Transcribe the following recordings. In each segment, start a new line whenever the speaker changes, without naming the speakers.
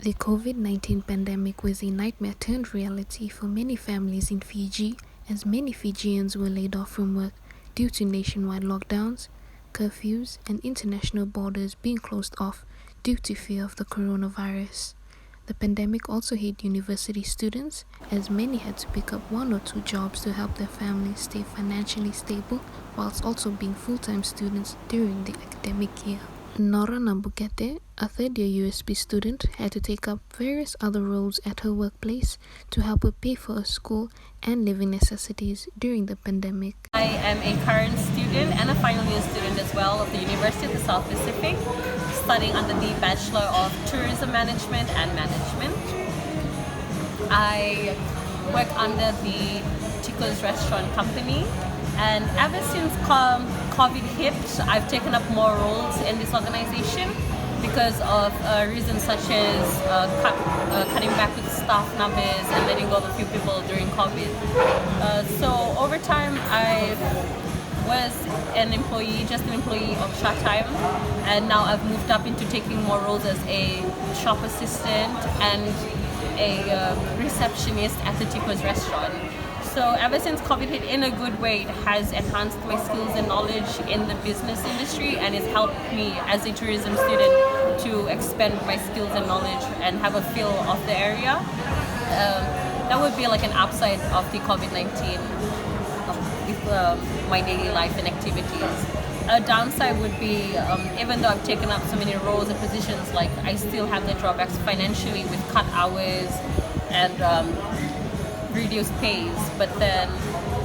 The COVID-19 pandemic was a nightmare turned reality for many families in Fiji, as many Fijians were laid off from work due to nationwide lockdowns, curfews, and international borders being closed off due to fear of the coronavirus. The pandemic also hit university students, as many had to pick up one or two jobs to help their families stay financially stable whilst also being full-time students during the academic year. Nora Nambukete, a third-year USP student, had to take up various other roles at her workplace to help her pay for her school and living necessities during the pandemic.
I am a current student and a final year student as well of the University of the South Pacific, studying under the Bachelor of Tourism Management and Management. I work under the Tico's Restaurant Company, and ever since COVID hit, I've taken up more roles in this organization because of reasons such as cutting back with staff numbers and letting go of a few people during COVID. So over time, I was just an employee of short time, and now I've moved up into taking more roles as a shop assistant and a receptionist at the Tico's Restaurant. So ever since COVID hit, in a good way, it has enhanced my skills and knowledge in the business industry, and it's helped me as a tourism student to expand my skills and knowledge and have a feel of the area. That would be like an upside of the COVID-19 with my daily life and activities. A downside would be, even though I've taken up so many roles and positions, like I still have the drawbacks financially with cut hours and reduced pays, but then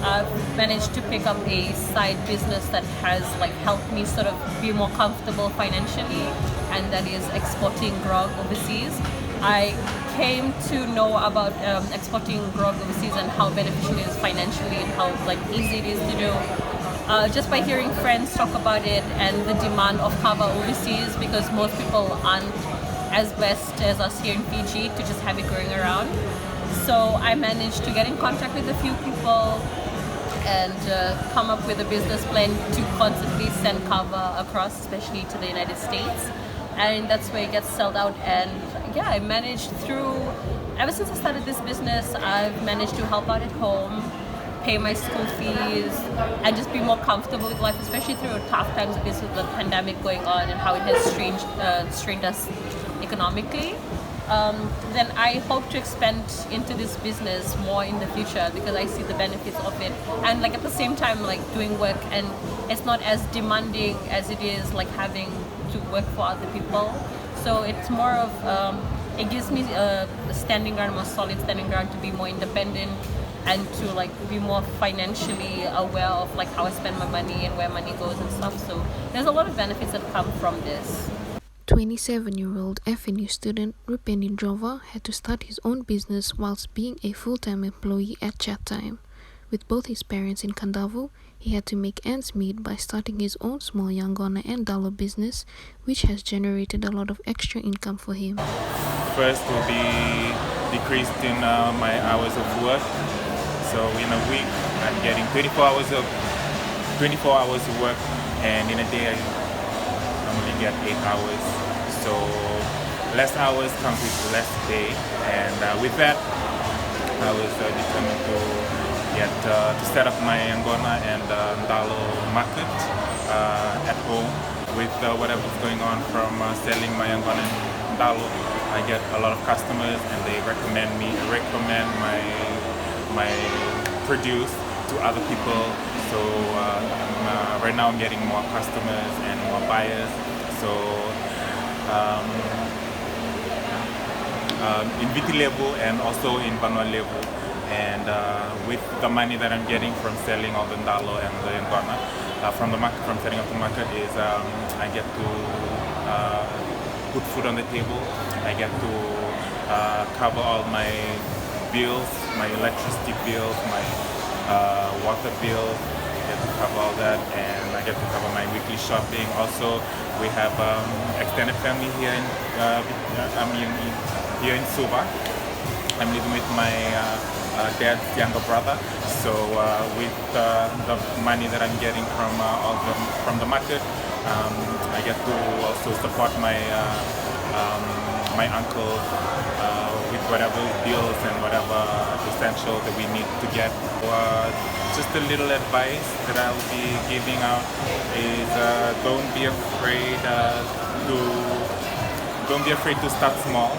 I've managed to pick up a side business that has helped me sort of be more comfortable financially, and that is exporting grog overseas. I came to know about exporting grog overseas and how beneficial it is financially and how easy it is to do just by hearing friends talk about it and the demand of kava overseas, because most people aren't as blessed as us here in Fiji to just have it going around. So I managed to get in contact with a few people and come up with a business plan to constantly send kava across, especially to the United States. And that's where it gets sold out. And yeah, I managed ever since I started this business, I've managed to help out at home, pay my school fees, and just be more comfortable with life, especially through tough times because of the pandemic going on and how it has strained us economically. Then I hope to expand into this business more in the future because I see the benefits of it, and at the same time doing work, and it's not as demanding as it is having to work for other people. So it's more of it gives me a standing ground, more solid standing ground to be more independent and to be more financially aware of how I spend my money and where money goes and stuff. So there's a lot of benefits that come from this.
27-year-old FNU student Rupeni Jova had to start his own business whilst being a full-time employee at Chatime. With both his parents in Kandavu, he had to make ends meet by starting his own small Yangona and Dalo business, which has generated a lot of extra income for him.
First will be decreased in my hours of work. So in a week, I'm getting 24 hours of work, and in a day I only get 8 hours. So less hours comes with less pay, and with that, I was determined to set up my Angona and Ndalo market at home. With whatever's going on from selling my Angona and Ndalo, I get a lot of customers, and they recommend my produce to other people. So right now I'm getting more customers and more buyers. So in Viti level and also in Vanua level, and with the money that I'm getting from selling all the Ndalo and the Ngona from setting up the market, is I get to put food on the table. I get to cover all my bills, my electricity bills, my water bills. I get to cover all that, and I get to cover my weekly shopping. Also, we have extended family here here in Suva. I'm living with my dad's younger brother. So with the money that I'm getting from the market, I get to also support my my uncle with whatever bills and whatever essential that we need to get. Just a little advice that I'll be giving out is don't be afraid to start small.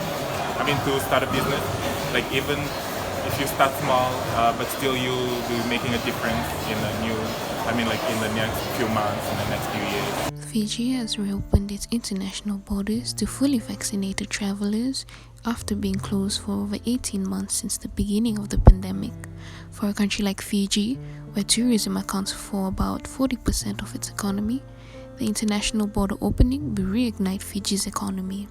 To start a business. Like even if you start small, but still you'll be making a difference in the next few months, in the next few years.
Fiji has reopened its international borders to fully vaccinated travelers after being closed for over 18 months since the beginning of the pandemic. For a country like Fiji, where tourism accounts for about 40% of its economy, the international border opening will reignite Fiji's economy.